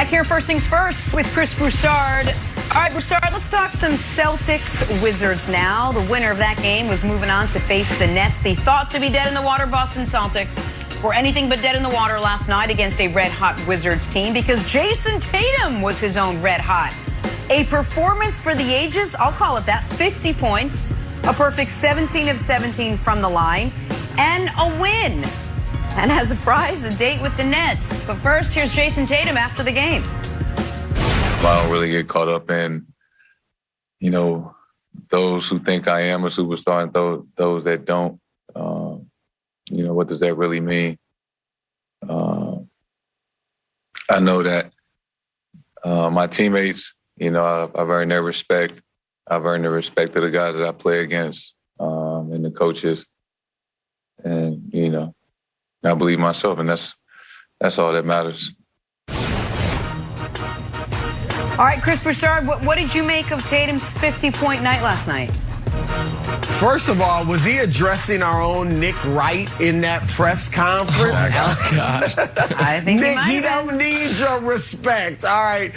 Back here, first things first, with Chris Broussard. All right, Broussard, let's talk some Celtics Wizards now. The winner of that game was moving on to face the Nets. The thought to be dead in the water Boston Celtics were anything but dead in the water last night against a red-hot Wizards team because Jayson Tatum was his own red-hot. A performance for the ages, I'll call it that, 50 points, a perfect 17 of 17 from the line, and a win. And as a prize, a date with the Nets. But first, here's Jayson Tatum after the game. I don't really get caught up in, those who think I am a superstar and those that don't. What does that really mean? I know that my teammates, I've earned their respect. I've earned the respect of the guys that I play against and the coaches. And, I believe myself, and that's all that matters. All right, Chris Broussard, what did you make of Tatum's 50-point night last night? First of all, was he addressing our own Nick Wright in that press conference? Oh, my God. I think Nick, he don't need your respect. All right.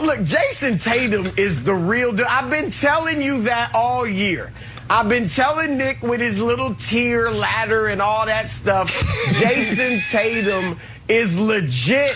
Look, Jayson Tatum is the real deal. I've been telling you that all year. I've been telling Nick with his little tier ladder and all that stuff, Jayson Tatum is legit,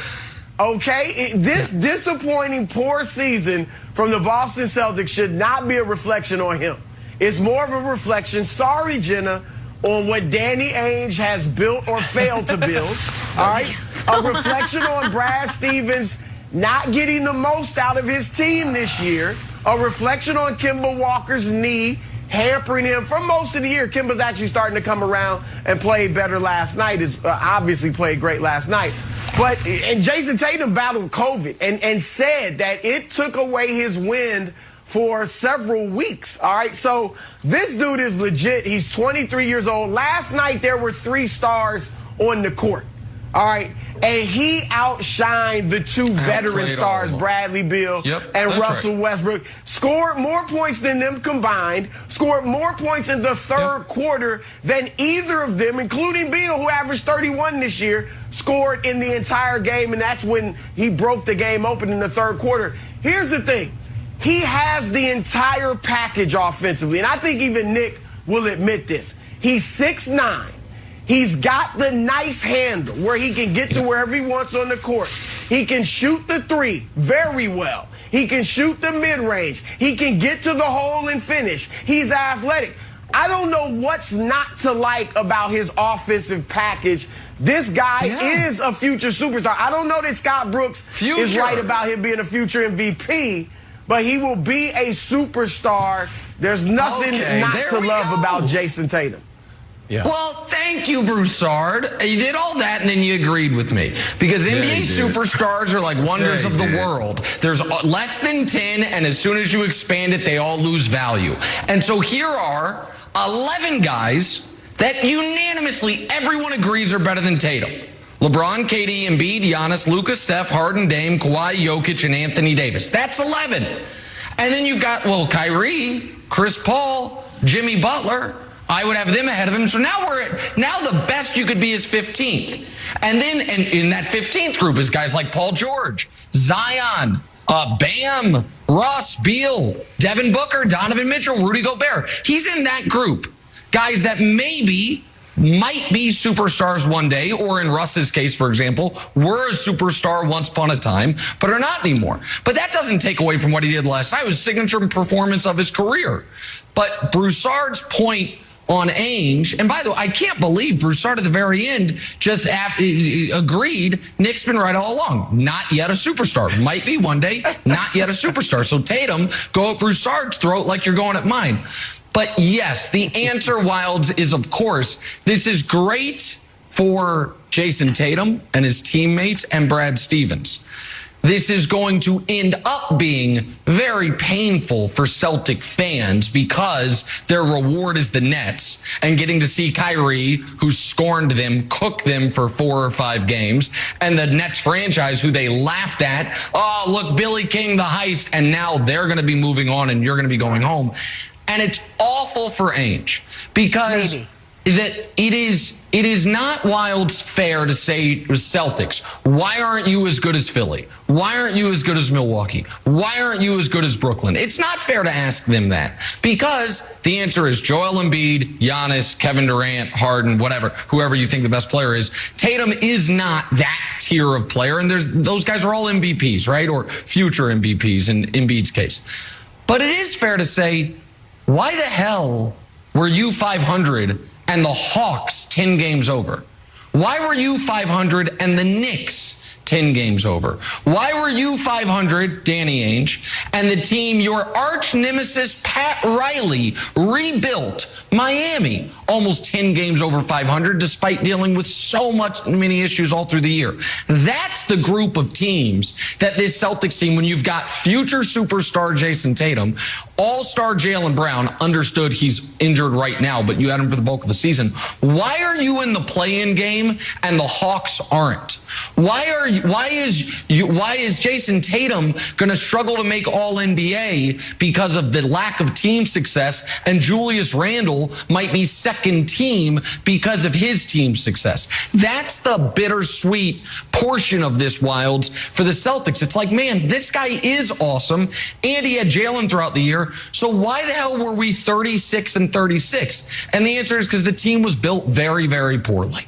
okay? This disappointing, poor season from the Boston Celtics should not be a reflection on him. It's more of a reflection, sorry, Jenna, on what Danny Ainge has built or failed to build, all right? A reflection on Brad Stevens not getting the most out of his team this year, a reflection on Kemba Walker's knee, hampering him for most of the year. Kemba's actually starting to come around and play better last night. Obviously played great last night. And Jayson Tatum battled COVID and said that it took away his wind for several weeks. All right, so this dude is legit. He's 23 years old. Last night there were 3 stars on the court. All right, and he outshined the 2 veteran stars, Bradley Beal and Russell Westbrook. Scored more points than them combined, scored more points in the third quarter than either of them, including Beal, who averaged 31 this year, scored in the entire game, and that's when he broke the game open in the third quarter. Here's the thing. He has the entire package offensively, and I think even Nick will admit this. He's 6'9". He's got the nice handle where he can get to wherever he wants on the court. He can shoot the 3 very well. He can shoot the mid-range. He can get to the hole and finish. He's athletic. I don't know what's not to like about his offensive package. This guy is a future superstar. I don't know that Scott Brooks is right about him being a future MVP, but he will be a superstar. There's nothing not to love about Jayson Tatum. Yeah. Well, thank you, Broussard. You did all that, and then you agreed with me. Because NBA superstars are like wonders of the world. There's less than 10, and as soon as you expand it, they all lose value. And so here are 11 guys that unanimously everyone agrees are better than Tatum. LeBron, KD, Embiid, Giannis, Luka, Steph, Harden, Dame, Kawhi, Jokic, and Anthony Davis. That's 11. And then you've got, Kyrie, Chris Paul, Jimmy Butler. I would have them ahead of him. So now the best you could be is 15th. And then in that 15th group is guys like Paul George, Zion, Bam, Russ, Beal, Devin Booker, Donovan Mitchell, Rudy Gobert. He's in that group. Guys that might be superstars one day, or in Russ's case, for example, were a superstar once upon a time, but are not anymore. But that doesn't take away from what he did last night. It was a signature performance of his career. But Broussard's point on Ainge, and by the way, I can't believe Broussard at the very end just agreed Nick's been right all along. Not yet a superstar. Might be one day, not yet a superstar. So Tatum, go at Broussard's throat like you're going at mine. But yes, the answer, Wilds, is of course, this is great for Jayson Tatum and his teammates and Brad Stevens. This is going to end up being very painful for Celtic fans because their reward is the Nets and getting to see Kyrie, who scorned them, cook them for 4 or 5 games, and the Nets franchise, who they laughed at. Oh, look, Billy King, the heist, and now they're going to be moving on and you're going to be going home. And it's awful for Ainge because that it is not Wild's fair to say Celtics, why aren't you as good as Philly? Why aren't you as good as Milwaukee? Why aren't you as good as Brooklyn? It's not fair to ask them that, because the answer is Joel Embiid, Giannis, Kevin Durant, Harden, whatever, whoever you think the best player is. Tatum is not that tier of player, and those guys are all MVPs, right? Or future MVPs in Embiid's case. But it is fair to say, why the hell were you 500 and the Hawks 10 games over? Why were you 500 and the Knicks 10 games over? Why were you 500, Danny Ainge, and the team your arch nemesis Pat Riley rebuilt, Miami, almost 10 games over 500 despite dealing with so many issues all through the year? That's the group of teams that this Celtics team, when you've got future superstar Jayson Tatum, all-star Jaylen Brown, understood he's injured right now, but you had him for the bulk of the season. Why are you in the play-in game and the Hawks aren't? Why is Jayson Tatum going to struggle to make All-NBA because of the lack of team success, and Julius Randle might be second team because of his team success? That's the bittersweet portion of this, Wilds, for the Celtics. It's like, man, this guy is awesome, and he had Jaylen throughout the year, so why the hell were we 36 and 36? And the answer is because the team was built very, very poorly.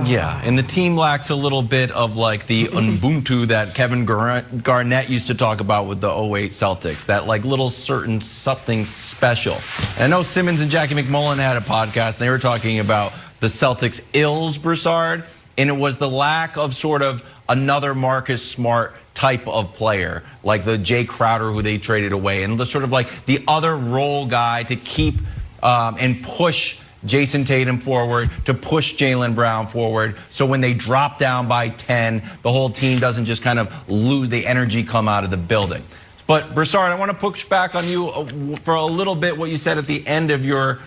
Yeah, and the team lacks a little bit of like the Ubuntu that Kevin Garnett used to talk about with the 08 Celtics, that like little certain something special. And I know Simmons and Jackie McMullen had a podcast, and they were talking about the Celtics ills, Broussard, and it was the lack of sort of another Marcus Smart type of player, like the Jay Crowder who they traded away, and the sort of like the other role guy to keep and push Jayson Tatum forward, to push Jaylen Brown forward, so when they drop down by 10, the whole team doesn't just kind of lose the energy, come out of the building. But Broussard, I want to push back on you for a little bit what you said at the end of your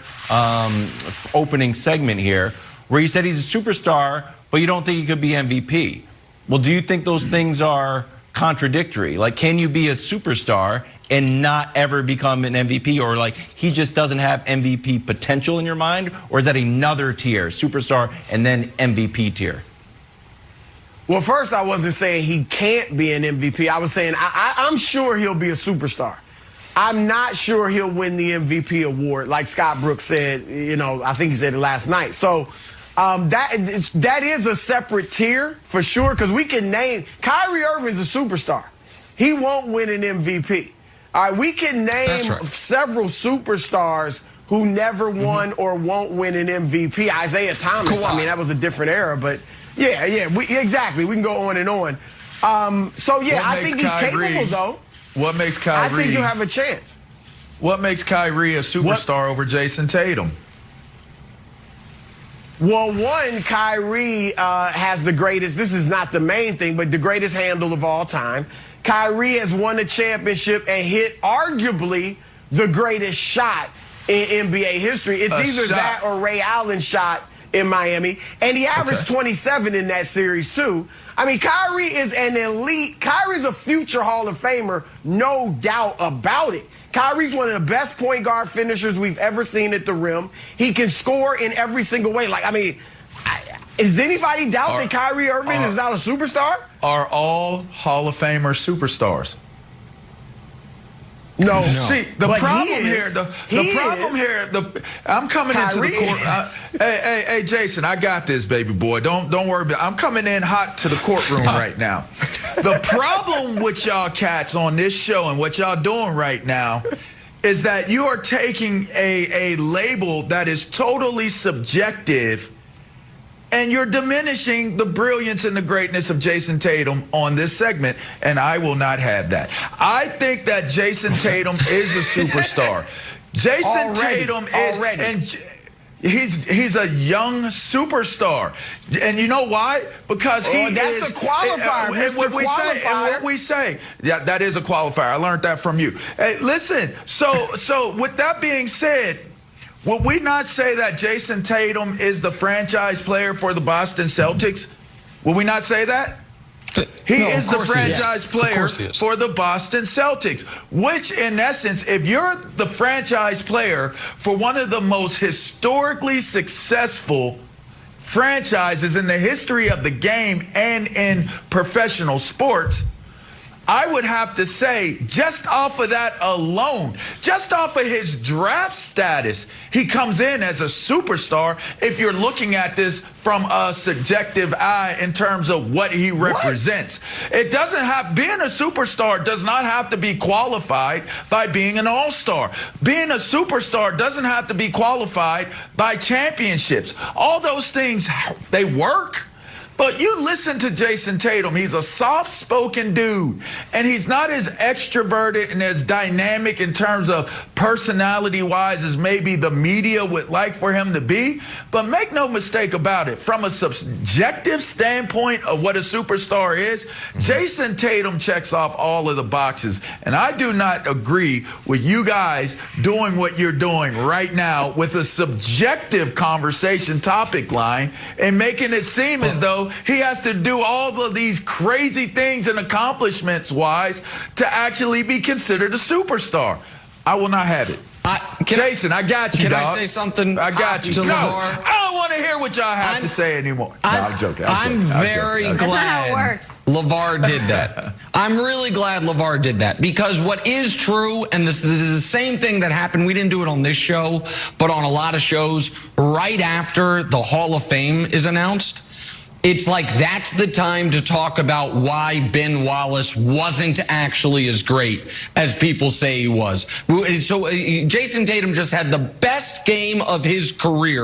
opening segment here, where you said he's a superstar, but you don't think he could be MVP. Well, do you think those things are contradictory? Like, can you be a superstar and not ever become an MVP, or like he just doesn't have MVP potential in your mind? Or is that another tier, superstar and then MVP tier? Well, first I wasn't saying he can't be an MVP. I was saying I'm sure he'll be a superstar. I'm not sure he'll win the MVP award, like Scott Brooks said, you know, I think he said it last night. So that is a separate tier for sure, because we can name Kyrie Irving's a superstar. He won't win an MVP. All right, we can name several superstars who never won or won't win an MVP. Isaiah Thomas, I mean, that was a different era, but yeah, exactly. We can go on and on. So yeah, I think he's capable though. What makes Kyrie? I think you'll have a chance. What makes Kyrie a superstar over Jayson Tatum? Well, one, Kyrie has the greatest, this is not the main thing, but the greatest handle of all time. Kyrie has won a championship and hit arguably the greatest shot in NBA history. It's either that or Ray Allen's shot in Miami. And he averaged 27 in that series, too. I mean, Kyrie is an elite. Kyrie's a future Hall of Famer, no doubt about it. Kyrie's one of the best point guard finishers we've ever seen at the rim. He can score in every single way. Like, I mean, does anybody doubt that Kyrie Irving is not a superstar? Are all Hall of Famer superstars? No. See, the problem here, I'm coming into the court. Hey, Jason, I got this, baby boy. Don't worry about it. I'm coming in hot to the courtroom right now. The problem with y'all cats on this show and what y'all doing right now is that you are taking a label that is totally subjective, and you're diminishing the brilliance and the greatness of Jayson Tatum on this segment, and I will not have that. I think that Jayson Tatum is a superstar. Jayson Tatum is, and he's a young superstar, and you know why? Because that's a qualifier. And what we say, yeah, that is a qualifier. I learned that from you. Hey, listen. So with that being said, would we not say that Jayson Tatum is the franchise player for the Boston Celtics? Will we not say that? He No, is of the course he is. franchise Of player course he is. for the Boston Celtics, which in essence, if you're the franchise player for one of the most historically successful franchises in the history of the game and in professional sports, I would have to say, just off of that alone, just off of his draft status, he comes in as a superstar if you're looking at this from a subjective eye in terms of what he represents. It doesn't have, being a superstar does not have to be qualified by being an all-star. Being a superstar doesn't have to be qualified by championships. All those things, they work. But you listen to Jayson Tatum, he's a soft-spoken dude, and he's not as extroverted and as dynamic in terms of personality-wise as maybe the media would like for him to be. But make no mistake about it, from a subjective standpoint of what a superstar is, Jayson Tatum checks off all of the boxes. And I do not agree with you guys doing what you're doing right now with a subjective conversation topic line and making it seem as though he has to do all of these crazy things and accomplishments-wise to actually be considered a superstar. I will not have it. Jason, I got you, Can dog. I say something? I got you. To No, LeVar? I don't want to hear what y'all have to say anymore. No, I'm joking. I'm very That's not how it glad works. LeVar did that. I'm really glad LeVar did that, because what is true, and this is the same thing that happened, we didn't do it on this show, but on a lot of shows, right after the Hall of Fame is announced, it's like that's the time to talk about why Ben Wallace wasn't actually as great as people say he was. So Jayson Tatum just had the best game of his career.